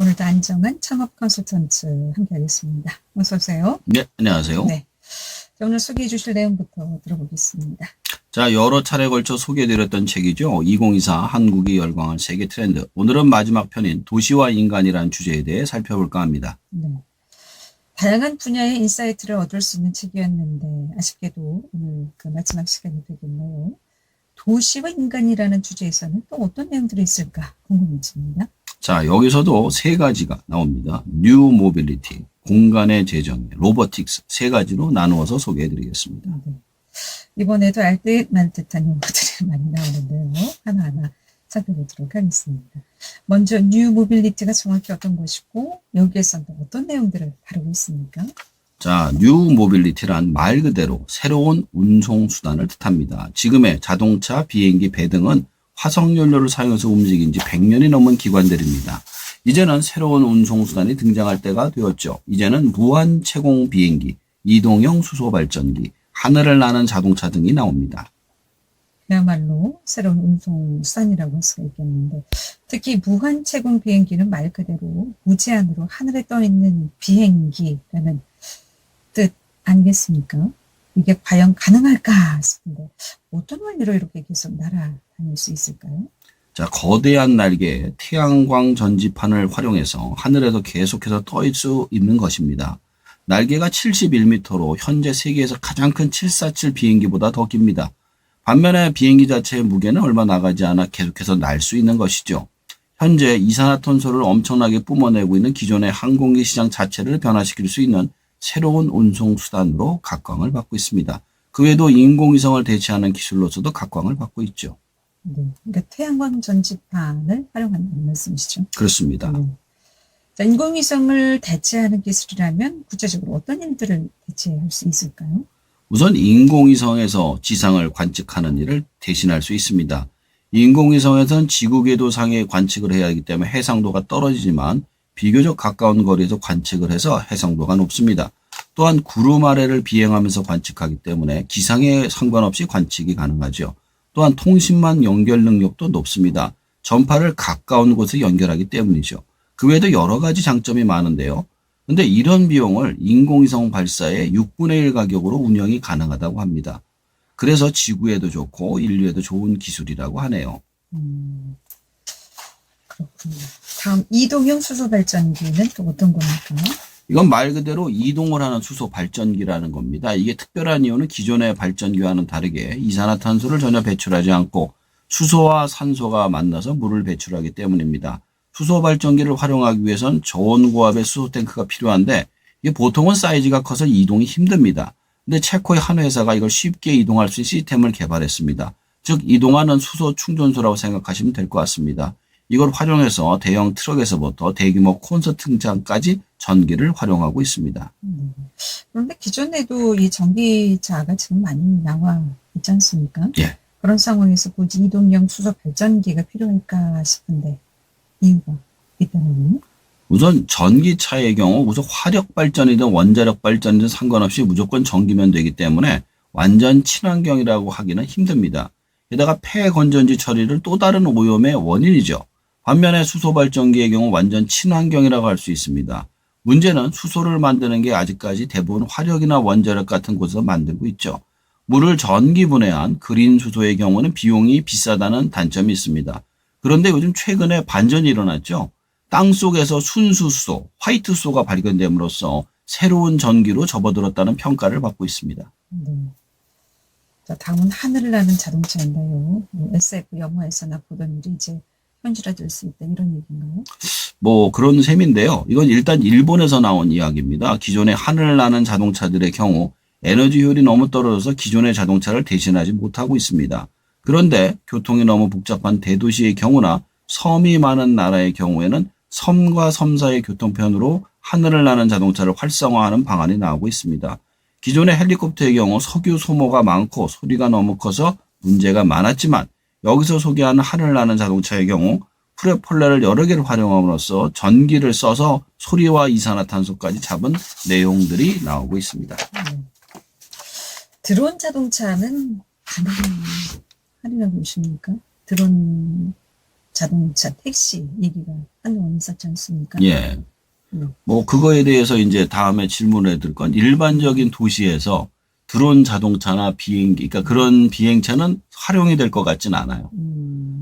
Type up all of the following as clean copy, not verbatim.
오늘도 안정한 창업 컨설턴트 함께하겠습니다. 어서 오세요. 네, 안녕하세요. 네. 자, 오늘 소개해 주실 내용부터 들어보겠습니다. 자, 여러 차례 걸쳐 소개해드렸던 책이죠. 2024 한국이 열광할 세계 트렌드. 오늘은 마지막 편인 도시와 인간이라는 주제에 대해 살펴볼까 합니다. 네. 다양한 분야의 인사이트를 얻을 수 있는 책이었는데 아쉽게도 오늘 그 마지막 시간이 되겠네요. 도시와 인간이라는 주제에서는 또 어떤 내용들이 있을까 궁금해집니다. 자, 여기서도 세 가지가 나옵니다. 뉴 모빌리티, 공간의 재정, 로보틱스 세 가지로 나누어서 소개해드리겠습니다. 네. 이번에도 알듯 말듯한 용어들이 많이 나오는데요. 하나하나 살펴보도록 하겠습니다. 먼저 뉴 모빌리티가 정확히 어떤 것이고 여기에서는 어떤 내용들을 다루고 있습니까? 자, 뉴 모빌리티란 말 그대로 새로운 운송 수단을 뜻합니다. 지금의 자동차, 비행기, 배 등은 화석연료를 사용해서 움직인 지 100년이 넘은 기관들입니다. 이제는 새로운 운송수단이 등장할 때가 되었죠. 이제는 무한 채공 비행기, 이동형 수소 발전기, 하늘을 나는 자동차 등이 나옵니다. 그야말로 새로운 운송수단이라고 할 수가 있겠는데 특히 무한 채공 비행기는 말 그대로 무제한으로 하늘에 떠 있는 비행기라는 뜻 아니겠습니까? 이게 과연 가능할까 싶은데 어떤 원리로 이렇게 계속 날아다닐 수 있을까요? 자, 거대한 날개에 태양광 전지판을 활용해서 하늘에서 계속해서 떠 수 있는 것입니다. 날개가 71m로 현재 세계에서 가장 큰 747 비행기보다 더 깁니다. 반면에 비행기 자체의 무게는 얼마 나가지 않아 계속해서 날 수 있는 것이죠. 현재 이산화탄소를 엄청나게 뿜어내고 있는 기존의 항공기 시장 자체를 변화시킬 수 있는 새로운 운송수단으로 각광을 받고 있습니다. 그 외에도 인공위성을 대체하는 기술로서도 각광을 받고 있죠. 네, 그러니까 태양광 전지판을 활용한다는 말씀이시죠? 그렇습니다. 자, 인공위성을 대체하는 기술이라면 구체적으로 어떤 일들을 대체할 수 있을까요? 우선 인공위성에서 지상을 관측하는 일을 대신할 수 있습니다. 인공위성에선 지구 궤도상에 관측을 해야 하기 때문에 해상도가 떨어지지만 비교적 가까운 거리에서 관측을 해서 해상도가 높습니다. 또한 구름 아래를 비행하면서 관측하기 때문에 기상에 상관없이 관측이 가능하죠. 또한 통신망 연결 능력도 높습니다. 전파를 가까운 곳에 연결하기 때문이죠. 그 외에도 여러 가지 장점이 많은데요. 근데 이런 비용을 인공위성 발사의 6분의 1 가격으로 운영이 가능하다고 합니다. 그래서 지구에도 좋고 인류에도 좋은 기술이라고 하네요. 그렇군요. 다음 이동형 수소 발전기는 또 어떤 겁니까? 이건 말 그대로 이동을 하는 수소 발전기라는 겁니다. 이게 특별한 이유는 기존의 발전기와는 다르게 이산화탄소를 전혀 배출하지 않고 수소와 산소가 만나서 물을 배출하기 때문입니다. 수소 발전기를 활용하기 위해선 저온고압의 수소 탱크가 필요한데 이게 보통은 사이즈가 커서 이동이 힘듭니다. 근데 체코의 한 회사가 이걸 쉽게 이동할 수 있는 시스템을 개발했습니다. 즉 이동하는 수소 충전소라고 생각하시면 될 것 같습니다. 이걸 활용해서 대형 트럭에서부터 대규모 콘서트장까지 전기를 활용하고 있습니다. 그런데 기존에도 이 전기차가 지금 많이 나와 있지 않습니까? 예. 그런 상황에서 굳이 이동형 수소 발전기가 필요할까 싶은데 이유가 있다면요? 우선 전기차의 경우 우선 화력 발전이든 원자력 발전이든 상관없이 무조건 전기면 되기 때문에 완전 친환경이라고 하기는 힘듭니다. 게다가 폐건전지 처리를 또 다른 오염의 원인이죠. 반면에 수소 발전기의 경우 완전 친환경이라고 할 수 있습니다. 문제는 수소를 만드는 게 아직까지 대부분 화력이나 원자력 같은 곳에서 만들고 있죠. 물을 전기 분해한 그린 수소의 경우는 비용이 비싸다는 단점이 있습니다. 그런데 요즘 최근에 반전이 일어났죠. 땅 속에서 순수수소, 화이트수소가 발견됨으로써 새로운 전기로 접어들었다는 평가를 받고 있습니다. 네. 자, 다음은 하늘을 나는 자동차인데요. SF 영화에서나 보던 일이 이제 현실화될 수 있다 이런 얘기인가요? 뭐 그런 셈인데요. 이건 일단 일본에서 나온 이야기입니다. 기존의 하늘을 나는 자동차들의 경우 에너지 효율이 너무 떨어져서 기존의 자동차를 대신하지 못하고 있습니다. 그런데 교통이 너무 복잡한 대도시의 경우나 섬이 많은 나라의 경우에는 섬과 섬 사이의 교통편으로 하늘을 나는 자동차를 활성화하는 방안이 나오고 있습니다. 기존의 헬리콥터의 경우 석유 소모가 많고 소리가 너무 커서 문제가 많았지만 여기서 소개하는 하늘을 나는 자동차의 경우 프로펠러를 여러 개를 활용함으로써 전기를 써서 소리와 이산화탄소까지 잡은 내용들이 나오고 있습니다. 드론 자동차는 가능하리라고 보십니까? 드론 자동차, 택시 얘기가 한동안 있었지 않습니까? 예. 음. 뭐 그거에 대해서 이제 다음에 질문해 드릴 건 일반적인 도시에서 드론 자동차나 비행기, 그러니까 그런 비행체는 활용이 될 것 같진 않아요.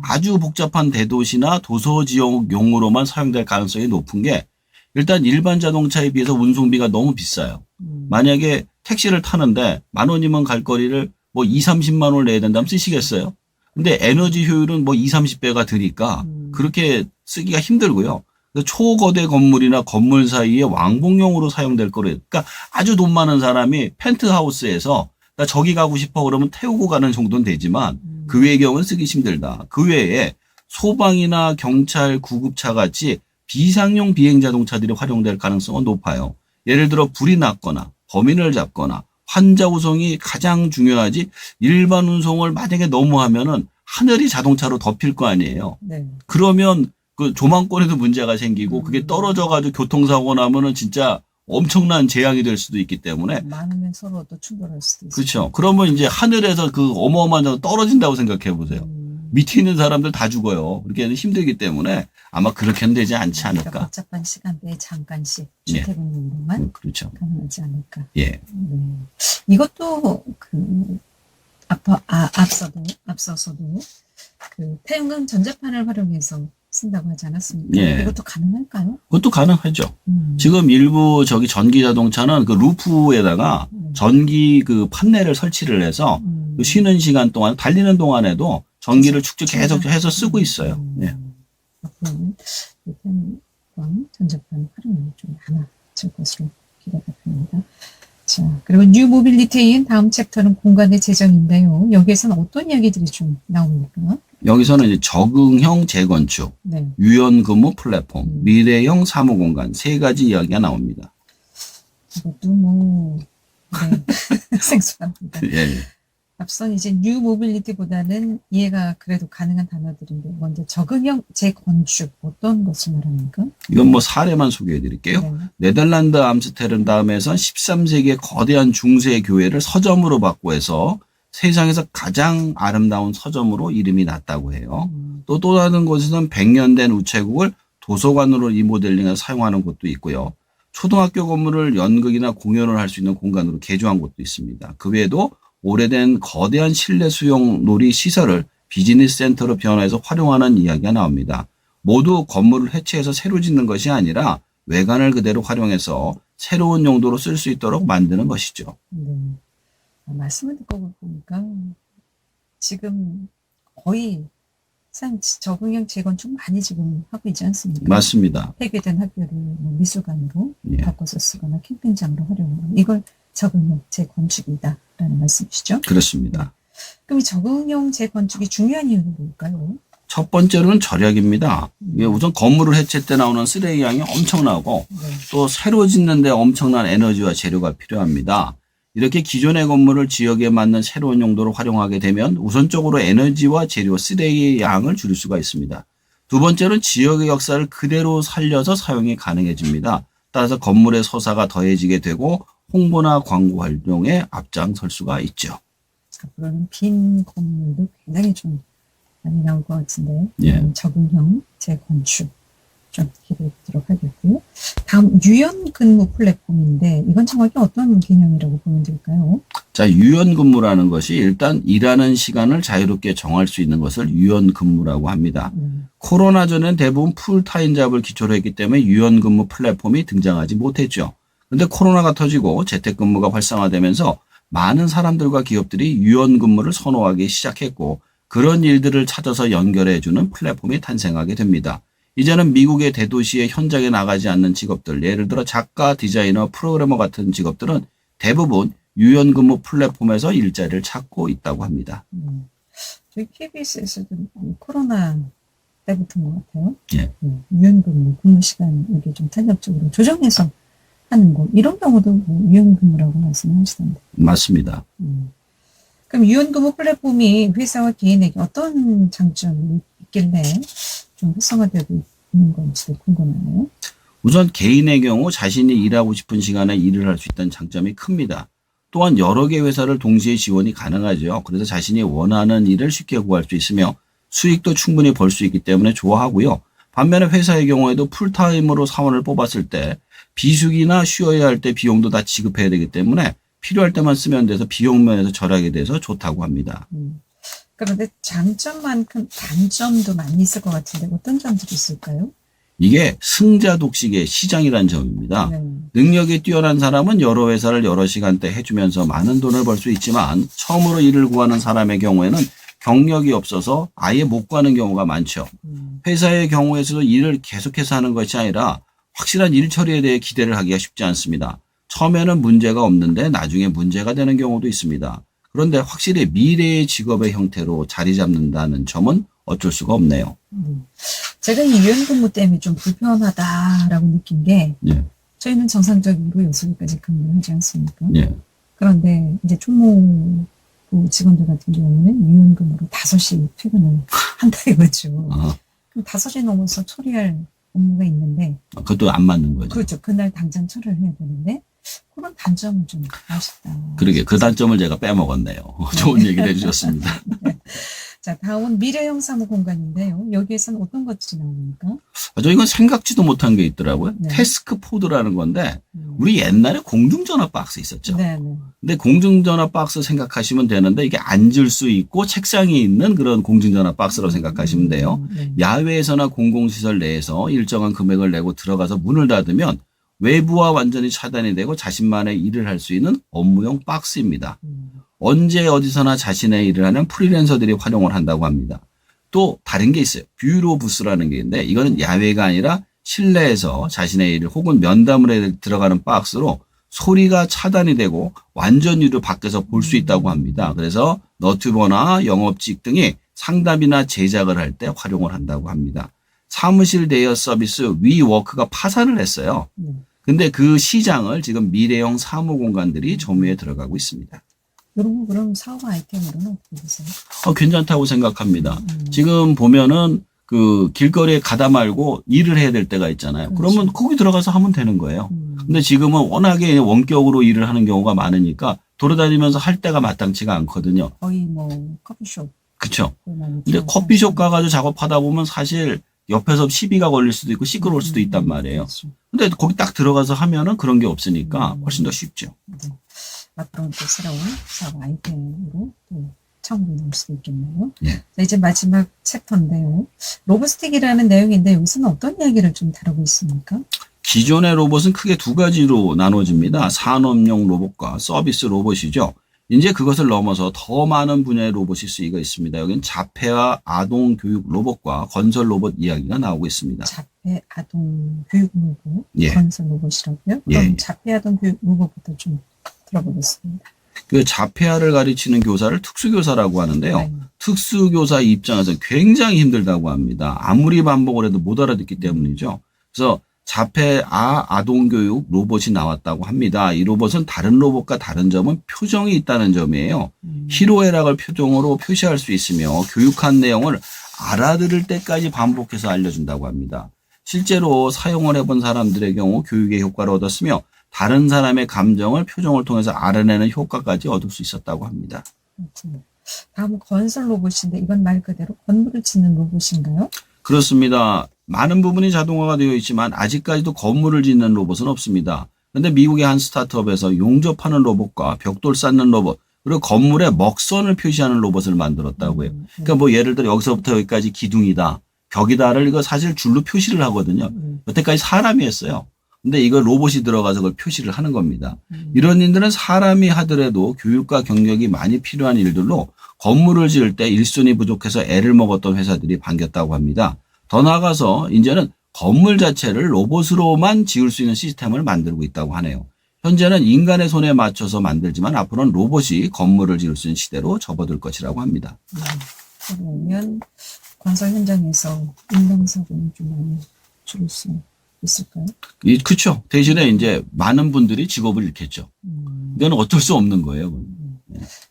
아주 복잡한 대도시나 도서 지역용으로만 사용될 가능성이 높은 게 일단 일반 자동차에 비해서 운송비가 너무 비싸요. 만약에 택시를 타는데 10,000원이면 갈 거리를 뭐 2, 30만 원을 내야 된다면 쓰시겠어요? 근데 에너지 효율은 뭐 2, 30배가 드니까 그렇게 쓰기가 힘들고요. 초거대 건물이나 건물 사이에 왕복용으로 사용될 거래요. 그러니까 아주 돈 많은 사람이 펜트하우스에서 나 저기 가고 싶어 그러면 태우고 가는 정도는 되지만 그 외의 경우는 쓰기 힘들다. 그 외에 소방이나 경찰, 구급차 같이 비상용 비행 자동차들이 활용될 가능성은 높아요. 예를 들어 불이 났거나 범인을 잡거나 환자 후송이 가장 중요하지 일반 운송을 만약에 너무하면은 하늘이 자동차로 덮일 거 아니에요. 네. 그러면 그 조망권에도 문제가 생기고 그게 떨어져가지고 교통사고 나면은 진짜 엄청난 재앙이 될 수도 있기 때문에 많으면 서로 또 충돌할 수도 있어요. 그렇죠. 그러면 이제 하늘에서 그 어마어마한 거 떨어진다고 생각해 보세요. 밑에 있는 사람들 다 죽어요. 그렇게 힘들기 때문에 아마 그렇게는 되지 않지 그러니까 않을까. 복잡한 시간대에 잠깐씩 예. 주택운용으로만 그렇죠. 가능하지 않을까. 예. 네. 이것도 앞서서도 그 태양광 전자판을 활용해서 쓴다고 하지 않았습니까? 예. 이것도 가능할까요? 그것도 가능하죠. 지금 일부 저기 전기 자동차는 그 루프에다가 전기 그 판넬을 설치를 해서 그 쉬는 시간 동안 달리는 동안에도 전기를 축적 계속 해서 쓰고 있어요. 예. 앞으로는 이 태양광 전자판 활용이 좀 많아질 것으로 기대가 됩니다. 자, 그리고 뉴 모빌리티인 다음 챕터는 공간의 재정인데요. 여기에서는 어떤 이야기들이 좀 나옵니까? 여기서는 이제 적응형 재건축, 네. 유연근무 플랫폼, 미래형 사무공간 세 가지 이야기가 나옵니다. 이것도 뭐, 네. 생소합니다. 예. 앞선 이제 뉴 모빌리티보다는 이해가 그래도 가능한 단어들인데, 먼저 적응형 재건축, 어떤 것을 말합니까? 이건 뭐 사례만 소개해 드릴게요. 네. 네덜란드 암스테르담에선 13세기의 거대한 중세 교회를 서점으로 바꾸어서 세상에서 가장 아름다운 서점으로 이름이 났다고 해요. 또 다른 곳에서는 100년 된 우체국을 도서관으로 리모델링해서 사용하는 곳도 있고요. 초등학교 건물을 연극이나 공연을 할 수 있는 공간으로 개조한 곳도 있습니다. 그 외에도 오래된 거대한 실내 수용 놀이 시설을 비즈니스 센터로 변화해서 활용하는 이야기가 나옵니다. 모두 건물을 해체해서 새로 짓는 것이 아니라 외관을 그대로 활용해서 새로운 용도로 쓸 수 있도록 만드는 것이죠. 네. 말씀을 듣고 보니까 지금 거의 적응형 재건축 많이 지금 하고 있지 않습니까? 맞습니다. 폐괴된 학교를 뭐 미술관으로 예. 바꿔서 쓰거나 캠핑장으로 활용하고 이걸 적응형 재건축이다라는 말씀이시죠? 그렇습니다. 그럼 이 적응형 재건축이 중요한 이유는 뭘까요? 첫 번째로는 절약입니다. 이게 우선 건물을 해체 때 나오는 쓰레기 양이 엄청나고 네. 또 새로 짓는데 엄청난 에너지와 재료가 필요합니다. 이렇게 기존의 건물을 지역에 맞는 새로운 용도로 활용하게 되면 우선적으로 에너지와 재료, 쓰레기 양을 줄일 수가 있습니다. 두 번째로는 지역의 역사를 그대로 살려서 사용이 가능해집니다. 따라서 건물의 서사가 더해지게 되고 홍보나 광고 활동에 앞장설 수가 있죠. 앞으로는 빈 건물도 굉장히 좀 많이 나올 것 같은데 예. 적응형 재건축 좀 기대해 보도록 하겠고요. 다음 유연 근무 플랫폼인데 이건 정확히 어떤 개념이라고 보면 될까요? 자, 유연 근무라는 것이 일단 일하는 시간을 자유롭게 정할 수 있는 것을 유연 근무라고 합니다. 코로나 전엔 대부분 풀타임 잡을 기초로 했기 때문에 유연 근무 플랫폼이 등장하지 못했죠. 그런데 코로나가 터지고 재택근무가 활성화되면서 많은 사람들과 기업들이 유연 근무를 선호하기 시작했고 그런 일들을 찾아서 연결해주는 플랫폼이 탄생하게 됩니다. 이제는 미국의 대도시의 현장에 나가지 않는 직업들, 예를 들어 작가, 디자이너, 프로그래머 같은 직업들은 대부분 유연근무 플랫폼에서 일자리를 찾고 있다고 합니다. 저희 KBS에서도 코로나 때부터인 것 같아요. 예. 유연근무, 근무 시간 이렇게 좀 탄력적으로 조정해서 하는 거 이런 경우도 뭐 유연근무라고 말씀하시던데. 맞습니다. 그럼 유연근무 플랫폼이 회사와 개인에게 어떤 장점이 있길래 좀 활성화되고 있는 건지도 궁금하네요. 우선 개인의 경우 자신이 일하고 싶은 시간에 일을 할 수 있다는 장점이 큽니다. 또한 여러 개 회사를 동시에 지원이 가능하죠. 그래서 자신이 원하는 일을 쉽게 구할 수 있으며 수익도 충분히 벌 수 있기 때문에 좋아하고요. 반면에 회사의 경우에도 풀타임으로 사원을 뽑았을 때 비수기나 쉬어야 할 때 비용도 다 지급해야 되기 때문에 필요할 때만 쓰면 돼서 비용 면에서 절약이 돼서 좋다고 합니다. 그런데 장점만큼 단점도 많이 있을 것 같은데 어떤 점들이 있을까요? 이게 승자 독식의 시장이라는 점입니다. 네. 능력이 뛰어난 사람은 여러 회사를 여러 시간대 해주면서 많은 돈을 벌 수 있지만 처음으로 일을 구하는 사람의 경우에는 경력이 없어서 아예 못 구하는 경우가 많죠. 회사의 경우에서도 일을 계속해서 하는 것이 아니라 확실한 일 처리에 대해 기대를 하기가 쉽지 않습니다. 처음에는 문제가 없는데 나중에 문제가 되는 경우도 있습니다. 그런데 확실히 미래의 직업의 형태로 자리 잡는다는 점은 어쩔 수가 없네요. 제가 이 유연근무 때문에 좀 불편하다라고 느낀 게 예. 저희는 정상적으로 6시까지 근무를 하지 않습니까? 예. 그런데 이제 총무부 직원들 같은 경우는 유연근무로 5시 퇴근을 한다 이거죠. 아, 그럼 5시 넘어서 처리할 업무가 있는데 그것도 안 맞는 거죠. 그렇죠. 그날 당장 처리를 해야 되는데 그런 단점은 좀 아쉽다. 그러게 그 단점을 제가 빼먹었네요. 좋은 얘기를 해주셨습니다. 자, 다음은 미래형 사무 공간인데요. 여기에서는 어떤 것들이 나옵니까? 저 이건 생각지도 못한 게 있더라고요. 네. 태스크 포드라는 건데 우리 옛날에 공중전화 박스 있었죠. 네, 네. 근데 공중전화 박스 생각하시면 되는데 이게 앉을 수 있고 책상이 있는 그런 공중전화 박스라고 생각하시면 돼요. 네. 야외에서나 공공시설 내에서 일정한 금액을 내고 들어가서 문을 닫으면 외부와 완전히 차단이 되고 자신만의 일을 할 수 있는 업무용 박스입니다. 언제 어디서나 자신의 일을 하는 프리랜서들이 활용을 한다고 합니다. 또 다른 게 있어요. 뷰로 부스라는 게 있는데 이거는 야외가 아니라 실내에서 자신의 일을 혹은 면담을 해 들어가는 박스로 소리가 차단이 되고 완전 유료 밖에서 볼 수 있다고 합니다. 그래서 너튜버나 영업직 등이 상담이나 제작을 할 때 활용을 한다고 합니다. 사무실 대여 서비스 위워크가 파산을 했어요. 근데 그 시장을 지금 미래형 사무 공간들이 점유해 들어가고 있습니다. 이런 거 그럼 사업 아이템으로는 어떻게 보세요? 괜찮다고 생각합니다. 지금 보면은 그 길거리에 가다 말고 일을 해야 될 때가 있잖아요. 그렇죠. 그러면 거기 들어가서 하면 되는 거예요. 근데 지금은 워낙에 원격으로 일을 하는 경우가 많으니까 돌아다니면서 할 때가 마땅치가 않거든요. 거의 뭐 커피숍. 그렇죠. 근데 커피숍 가가지고 작업하다 보면 사실 옆에서 시비가 걸릴 수도 있고 시끄러울 수도 있단 말이에요. 그렇죠. 근데 거기 딱 들어가서 하면은 그런 게 없으니까 훨씬 더 쉽죠. 네. 앞으로는 또 새로운 사업 아이템으로 또 참고해 놓을 수도 있겠네요. 예. 자, 이제 마지막 챕터인데요. 로보스틱이라는 내용인데 여기서는 어떤 이야기를 좀 다루고 있습니까? 기존의 로봇은 크게 두 가지로 나눠집니다. 산업용 로봇과 서비스 로봇이죠. 이제 그것을 넘어서 더 많은 분야의 로봇이 쓰이고 있습니다. 여기는 자폐와 아동 교육 로봇과 건설 로봇 이야기가 나오고 있습니다. 자폐 아동 교육 로봇, 예. 건설 로봇이라고요? 그럼 예. 자폐 아동 교육 로봇부터 좀 들어보겠습니다. 그 자폐아를 가르치는 교사를 특수교사라고 하는데요. 네. 특수교사 입장에서 굉장히 힘들다고 합니다. 아무리 반복을 해도 못 알아듣기 때문이죠. 그래서 자폐아 아동교육 로봇이 나왔다고 합니다. 이 로봇은 다른 로봇과 다른 점은 표정이 있다는 점이에요. 희로애락을 표정으로 표시할 수 있으며 교육한 내용을 알아들을 때까지 반복해서 알려준다고 합니다. 실제로 사용을 해본 사람들의 경우 교육의 효과를 얻었으며 다른 사람의 감정을 표정을 통해서 알아내는 효과까지 얻을 수 있었다고 합니다. 그렇군요. 다음은 건설 로봇인데 이건 말 그대로 건물을 짓는 로봇인가요? 그렇습니다. 많은 부분이 자동화가 되어 있지만 아직까지도 건물을 짓는 로봇은 없습니다. 그런데 미국의 한 스타트업에서 용접하는 로봇과 벽돌 쌓는 로봇 그리고 건물에 먹선을 표시하는 로봇을 만들었다고 해요. 그러니까 뭐 예를 들어 여기서부터 여기까지 기둥이다, 벽이다를 이거 사실 줄로 표시를 하거든요. 여태까지 사람이 했어요. 근데 이거 로봇이 들어가서 그걸 표시를 하는 겁니다. 이런 일들은 사람이 하더라도 교육과 경력이 많이 필요한 일들로 건물을 지을 때 일손이 부족해서 애를 먹었던 회사들이 반겼다고 합니다. 더 나아가서 이제는 건물 자체를 로봇으로만 지을 수 있는 시스템을 만들고 있다고 하네요. 현재는 인간의 손에 맞춰서 만들지만 앞으로는 로봇이 건물을 지을 수 있는 시대로 접어들 것이라고 합니다. 그러면 건설 현장에서 인명사고는 좀 많이 줄일 수 있을까요? 그렇죠. 대신에 이제 많은 분들이 직업을 잃겠죠. 이건 어쩔 수 없는 거예요.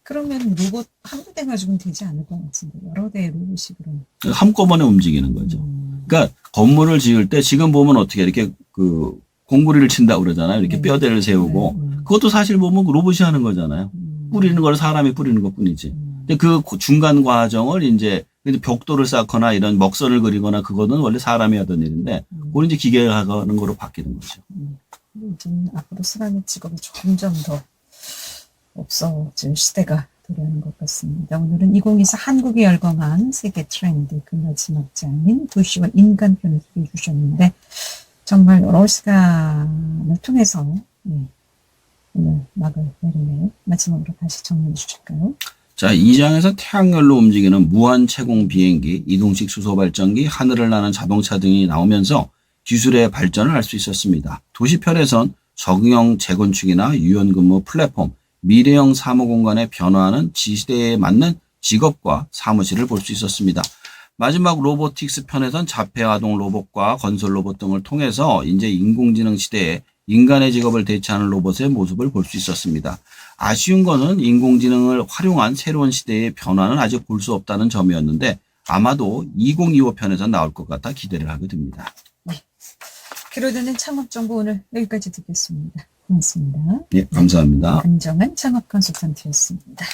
그러면 로봇 한 대 가지고는 되지 않을 것 같은데 여러 대의 로봇이 그럼 한꺼번에 움직이는 거죠. 그러니까 건물을 지을 때 지금 보면 어떻게 이렇게 그 공구리를 친다고 그러잖아요. 이렇게 네. 뼈대를 세우고 그것도 사실 보면 로봇이 하는 거잖아요. 뿌리는 걸 사람이 뿌리는 것 뿐이지. 근데 그 중간 과정을 이제 근데 벽돌을 쌓거나 이런 먹선을 그리거나 그거는 원래 사람이 하던 일인데 그걸 이제 기계가 하는 거로 바뀌는 거죠. 이제 앞으로 사람의 직업이 점점 더 없어질 시대가 도래하는 것 같습니다. 오늘은 2024 한국이 열광한 세계 트렌드 그 마지막 장인 도시와 인간 편을 소개해 주셨는데 정말 여러 시간을 통해서 오늘 막을 내리네요. 마지막으로 다시 정리해 주실까요? 자, 이 장에서 태양열로 움직이는 무한 채공 비행기, 이동식 수소 발전기, 하늘을 나는 자동차 등이 나오면서 기술의 발전을 할 수 있었습니다. 도시편에선 적응형 재건축이나 유연근무 플랫폼, 미래형 사무공간의 변화하는 시대에 맞는 직업과 사무실을 볼 수 있었습니다. 마지막 로보틱스 편에선 자폐아동 로봇과 건설 로봇 등을 통해서 이제 인공지능 시대에 인간의 직업을 대체하는 로봇의 모습을 볼 수 있었습니다. 아쉬운 거는 인공지능을 활용한 새로운 시대의 변화는 아직 볼 수 없다는 점이었는데 아마도 2025 편에서 나올 것 같아 기대를 하게 됩니다. 귀로 듣는 창업정보 오늘 여기까지 듣겠습니다. 고맙습니다. 예, 감사합니다. 안정한 창업 컨설턴트였습니다.